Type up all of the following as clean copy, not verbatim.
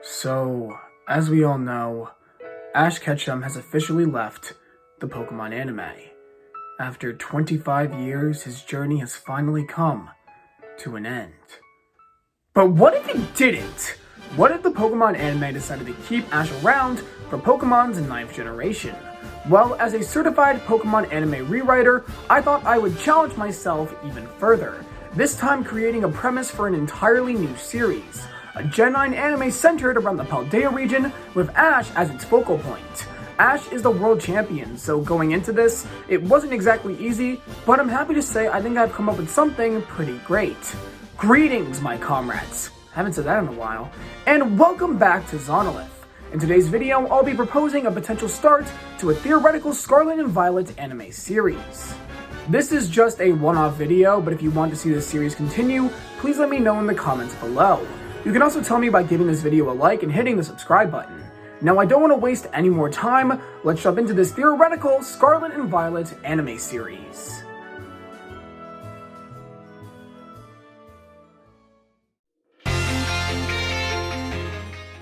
So, as we all know, Ash Ketchum has officially left the Pokemon anime. After 25 years, his journey has finally come to an end. But what if it didn't? What if the Pokemon anime decided to keep Ash around for Pokemon's 9th generation? Well, as a certified Pokemon anime rewriter, I thought I would challenge myself even further, this time creating a premise for an entirely new series. A Gen 9 anime centered around the PALDEA region with Ash as its focal point. Ash is the world champion, so going into this, it wasn't exactly easy, but I'm happy to say I think I've come up with something pretty great. Greetings, my comrades. Haven't said that in a while. And welcome back to Zanolith. In today's video, I'll be proposing a potential start to a theoretical Scarlet and Violet anime series. This is just a one-off video, but if you want to see this series continue, please let me know in the comments below. You can also tell me by giving this video a like and hitting the subscribe button. Now, I don't want to waste any more time, let's jump into this theoretical Scarlet and Violet anime series.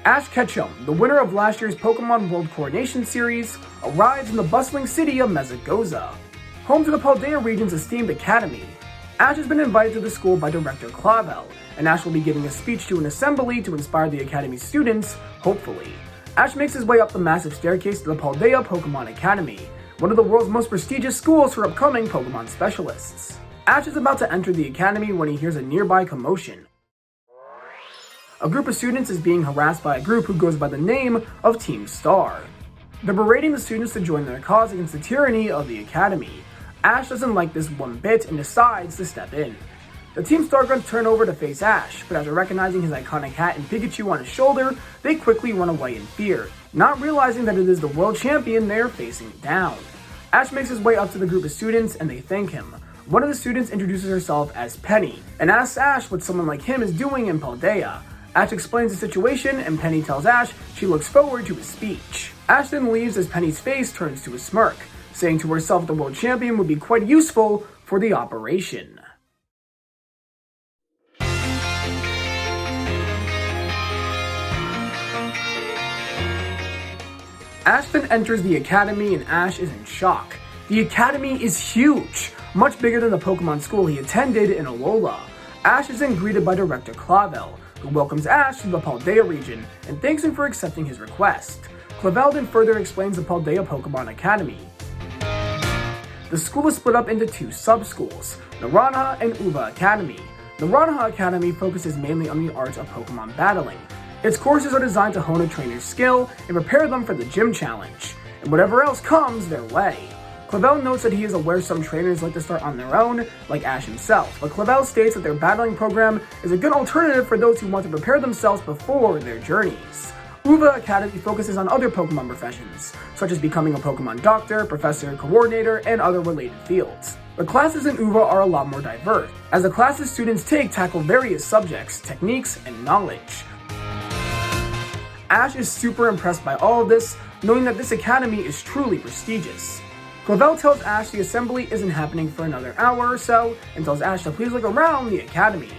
Ash Ketchum, the winner of last year's Pokemon World Coronation Series, arrives in the bustling city of Mesagoza, home to the PALDEA region's esteemed academy. Ash has been invited to the school by Director Clavel, and Ash will be giving a speech to an assembly to inspire the academy's students, hopefully. Ash makes his way up the massive staircase to the PALDEA Pokemon Academy, one of the world's most prestigious schools for upcoming Pokemon specialists. Ash is about to enter the academy when he hears a nearby commotion. A group of students is being harassed by a group who goes by the name of Team Star. They're berating the students to join their cause against the tyranny of the academy. Ash doesn't like this one bit and decides to step in. The Team Star grunts turn over to face Ash, but after recognizing his iconic hat and Pikachu on his shoulder, they quickly run away in fear, not realizing that it is the world champion they're facing down. Ash makes his way up to the group of students and they thank him. One of the students introduces herself as Penny, and asks Ash what someone like him is doing in PALDEA. Ash explains the situation, and Penny tells Ash she looks forward to his speech. Ash then leaves as Penny's face turns to a smirk, saying to herself the world champion would be quite useful for the operation. Ash then enters the academy and Ash is in shock. The academy is huge, much bigger than the Pokemon school he attended in Alola. Ash is then greeted by Director Clavel, who welcomes Ash to the PALDEA region and thanks him for accepting his request. Clavel then further explains the PALDEA Pokemon Academy. The school is split up into two sub-schools, Naranja and Uva Academy. Naranja Academy focuses mainly on the arts of Pokemon battling. Its courses are designed to hone a trainer's skill and prepare them for the gym challenge, and whatever else comes their way. Clavel notes that he is aware some trainers like to start on their own, like Ash himself, but Clavel states that their battling program is a good alternative for those who want to prepare themselves before their journeys. Uva Academy focuses on other Pokemon professions, such as becoming a Pokemon doctor, professor, coordinator, and other related fields. The classes in Uva are a lot more diverse, as the classes students take tackle various subjects, techniques, and knowledge. Ash is super impressed by all of this, knowing that this academy is truly prestigious. Clavel tells Ash the assembly isn't happening for another hour or so, and tells Ash to please look around the academy.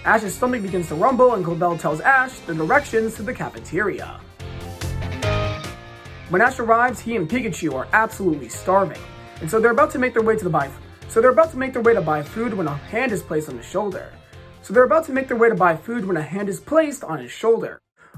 Ash's stomach begins to rumble and Clavel tells Ash the directions to the cafeteria. When Ash arrives, he and Pikachu are absolutely starving, and so they're about to make their way to buy food when a hand is placed on his shoulder.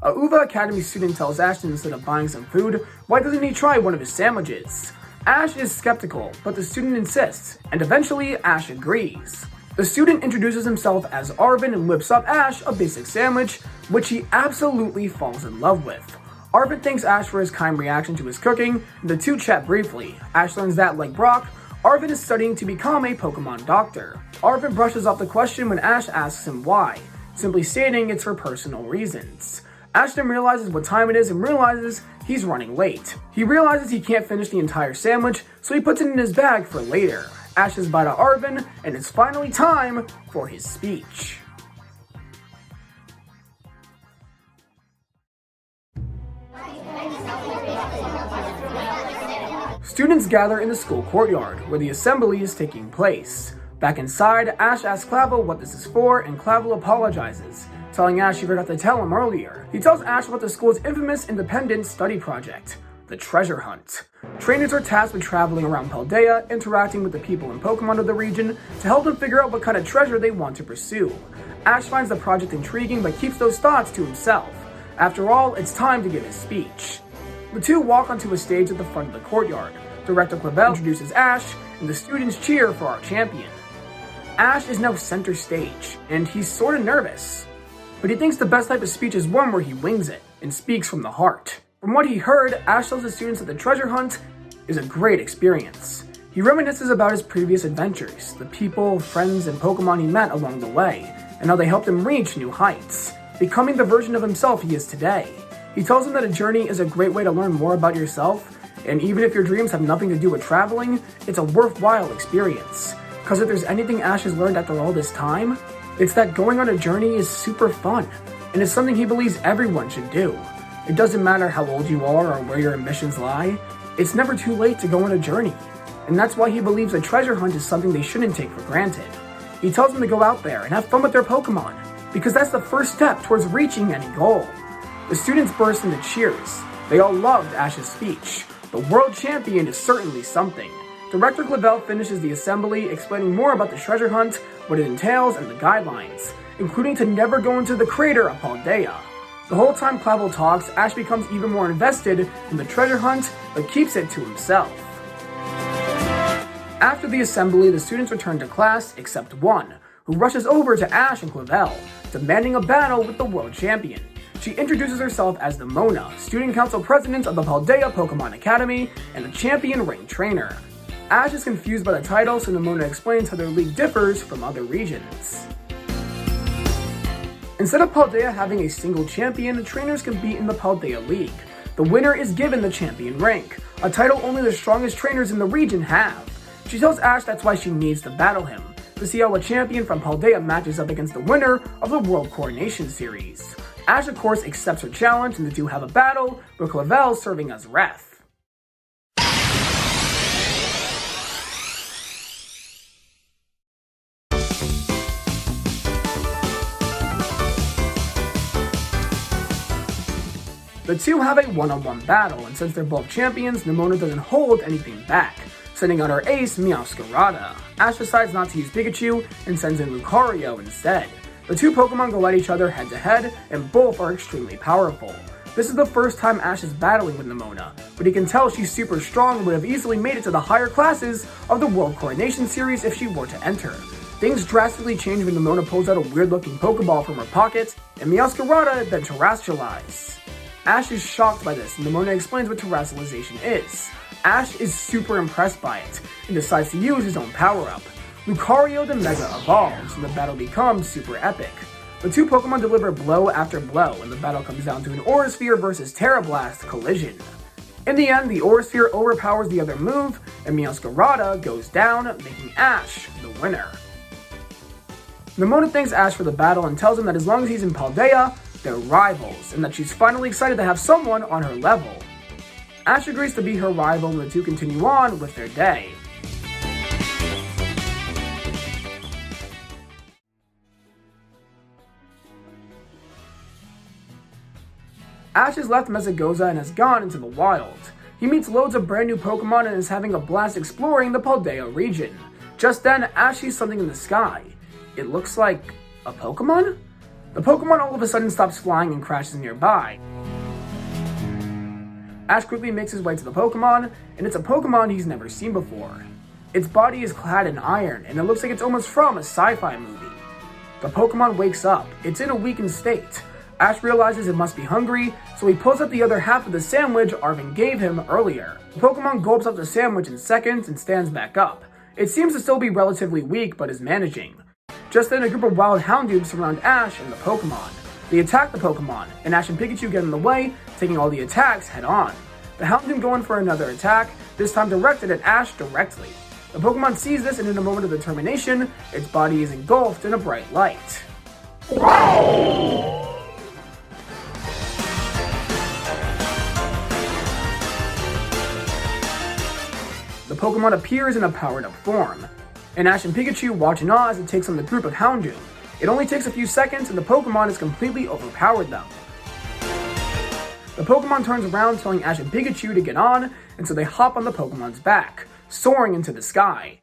A Uva Academy student tells Ash that instead of buying some food, why doesn't he try one of his sandwiches? Ash is skeptical, but the student insists, and eventually Ash agrees. The student introduces himself as Arvin and whips up Ash a basic sandwich, which he absolutely falls in love with. Arvin thanks Ash for his kind reaction to his cooking, and the two chat briefly. Ash learns that, like Brock, Arvin is studying to become a Pokemon doctor. Arvin brushes off the question when Ash asks him why, simply stating it's for personal reasons. Ash then realizes what time it is and realizes he's running late. He realizes he can't finish the entire sandwich, so he puts it in his bag for later. Ash says bye to Arvin, and it's finally time for his speech. Students gather in the school courtyard, where the assembly is taking place. Back inside, Ash asks Clavel what this is for, and Clavel apologizes, telling Ash she forgot to tell him earlier. He tells Ash about the school's infamous independent study project, the treasure hunt. Trainers are tasked with traveling around Paldea, interacting with the people and Pokemon of the region to help them figure out what kind of treasure they want to pursue. Ash finds the project intriguing but keeps those thoughts to himself. After all, it's time to give his speech. The two walk onto a stage at the front of the courtyard. Director Clavel introduces Ash, and the students cheer for our champion. Ash is now center stage, and he's sorta nervous. But he thinks the best type of speech is one where he wings it, and speaks from the heart. From what he heard, Ash tells the students that the treasure hunt is a great experience. He reminisces about his previous adventures, the people, friends, and Pokemon he met along the way, and how they helped him reach new heights, becoming the version of himself he is today. He tells him that a journey is a great way to learn more about yourself, and even if your dreams have nothing to do with traveling, it's a worthwhile experience. Because if there's anything Ash has learned after all this time, it's that going on a journey is super fun, and it's something he believes everyone should do. It doesn't matter how old you are or where your ambitions lie, it's never too late to go on a journey. And that's why he believes a treasure hunt is something they shouldn't take for granted. He tells them to go out there and have fun with their Pokemon, because that's the first step towards reaching any goal. The students burst into cheers. They all loved Ash's speech. The world champion is certainly something. Director Clavel finishes the assembly, explaining more about the treasure hunt, what it entails, and the guidelines, including to never go into the crater of Paldea. The whole time Clavel talks, Ash becomes even more invested in the treasure hunt, but keeps it to himself. After the assembly, the students return to class, except one, who rushes over to Ash and Clavel, demanding a battle with the world champion. She introduces herself as the Mona, student council president of the PALDEA Pokemon Academy, and the champion ring trainer. Ash is confused by the title, so Nimona explains how their league differs from other regions. Instead of Paldea having a single champion, trainers compete in the Paldea League. The winner is given the champion rank, a title only the strongest trainers in the region have. She tells Ash that's why she needs to battle him, to see how a champion from Paldea matches up against the winner of the World Coronation Series. Ash of course accepts her challenge, and the two have a battle, with Clavel serving as ref. The two have a one-on-one battle, and since they're both champions, Nimona doesn't hold anything back, sending out her ace, Meowscarada. Ash decides not to use Pikachu, and sends in Lucario instead. The two Pokemon go at each other head-to-head, and both are extremely powerful. This is the first time Ash is battling with Nimona, but he can tell she's super strong and would have easily made it to the higher classes of the World Coronation Series if she were to enter. Things drastically change when Nimona pulls out a weird-looking Pokeball from her pocket, and Meowscarada then terrestrializes. Ash is shocked by this, and Nimona explains what terrestrialization is. Ash is super impressed by it, and decides to use his own power-up. Lucario then Mega evolves, and the battle becomes super epic. The two Pokemon deliver blow after blow, and the battle comes down to an Aura Sphere versus Tera Blast collision. In the end, the Aura Sphere overpowers the other move, and Meowscarada goes down, making Ash the winner. Nimona thanks Ash for the battle and tells him that as long as he's in Paldea, they're rivals, and that she's finally excited to have someone on her level. Ash agrees to be her rival, and the two continue on with their day. Ash has left Mesagoza and has gone into the wild. He meets loads of brand new Pokemon and is having a blast exploring the Paldea region. Just then, Ash sees something in the sky. It looks like a Pokemon? The Pokemon all of a sudden stops flying and crashes nearby. Ash quickly makes his way to the Pokemon, and it's a Pokemon he's never seen before. Its body is clad in iron, and it looks like it's almost from a sci-fi movie. The Pokemon wakes up. It's in a weakened state. Ash realizes it must be hungry, so he pulls out the other half of the sandwich Arvin gave him earlier. The Pokemon gulps up the sandwich in seconds and stands back up. It seems to still be relatively weak, but is managing. Just then, a group of wild Houndoom surround Ash and the Pokemon. They attack the Pokemon, and Ash and Pikachu get in the way, taking all the attacks head-on. The Houndoom go in for another attack, this time directed at Ash directly. The Pokemon sees this, and in a moment of determination, its body is engulfed in a bright light. The Pokemon appears in a powered-up form, and Ash and Pikachu watch in awe as it takes on the group of Houndoom. It only takes a few seconds and the Pokemon has completely overpowered them. The Pokemon turns around telling Ash and Pikachu to get on, and so they hop on the Pokemon's back, soaring into the sky.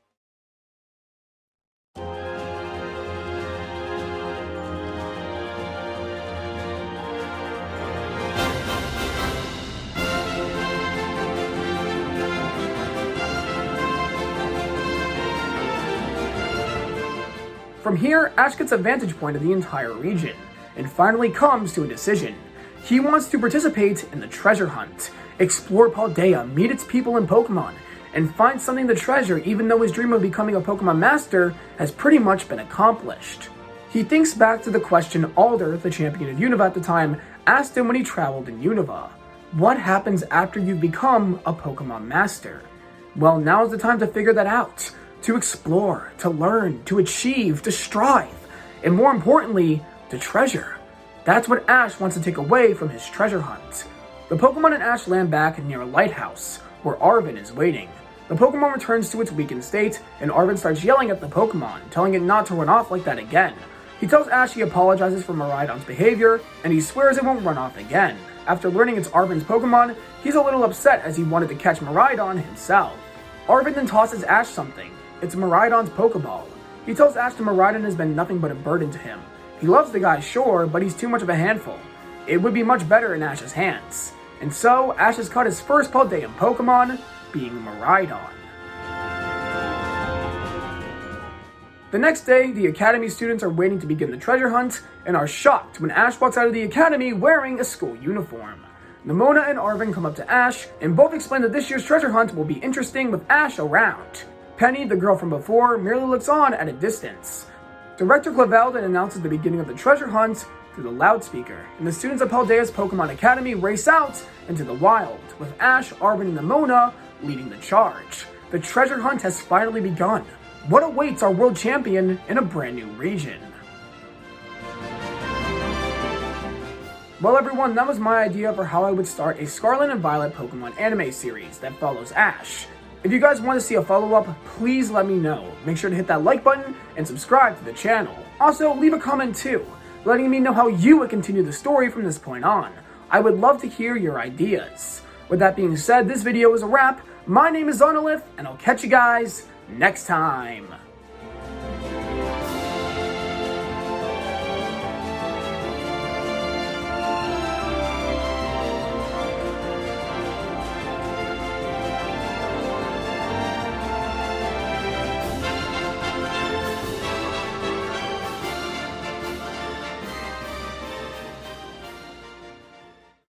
From here, Ash gets a vantage point of the entire region, and finally comes to a decision. He wants to participate in the treasure hunt, explore Paldea, meet its people and Pokemon, and find something to treasure even though his dream of becoming a Pokemon Master has pretty much been accomplished. He thinks back to the question Alder, the champion of Unova at the time, asked him when he traveled in Unova. What happens after you've become a Pokemon Master? Well, now's the time to figure that out. To explore, to learn, to achieve, to strive, and more importantly, to treasure. That's what Ash wants to take away from his treasure hunt. The Pokemon and Ash land back near a lighthouse, where Arven is waiting. The Pokemon returns to its weakened state, and Arven starts yelling at the Pokemon, telling it not to run off like that again. He tells Ash he apologizes for MIRAIDON's behavior, and he swears it won't run off again. After learning it's Arven's Pokemon, he's a little upset as he wanted to catch MIRAIDON himself. Arven then tosses Ash something. It's MIRAIDON's Pokeball. He tells Ash that MIRAIDON has been nothing but a burden to him. He loves the guy, sure, but he's too much of a handful. It would be much better in Ash's hands. And so, Ash has caught his first Paldean Pokemon, being MIRAIDON. The next day, the Academy students are waiting to begin the treasure hunt, and are shocked when Ash walks out of the Academy wearing a school uniform. Nemona and Arven come up to Ash, and both explain that this year's treasure hunt will be interesting with Ash around. Penny, the girl from before, merely looks on at a distance. Director Clavel then announces the beginning of the treasure hunt through the loudspeaker, and the students of Paldea's Pokemon Academy race out into the wild, with Ash, Arven, and Nemona leading the charge. The treasure hunt has finally begun. What awaits our world champion in a brand new region? Well everyone, that was my idea for how I would start a Scarlet and Violet Pokemon anime series that follows Ash. If you guys want to see a follow-up, please let me know. Make sure to hit that like button and subscribe to the channel. Also, leave a comment too, letting me know how you would continue the story from this point on. I would love to hear your ideas. With that being said, this video is a wrap. My name is Zanolith, and I'll catch you guys next time.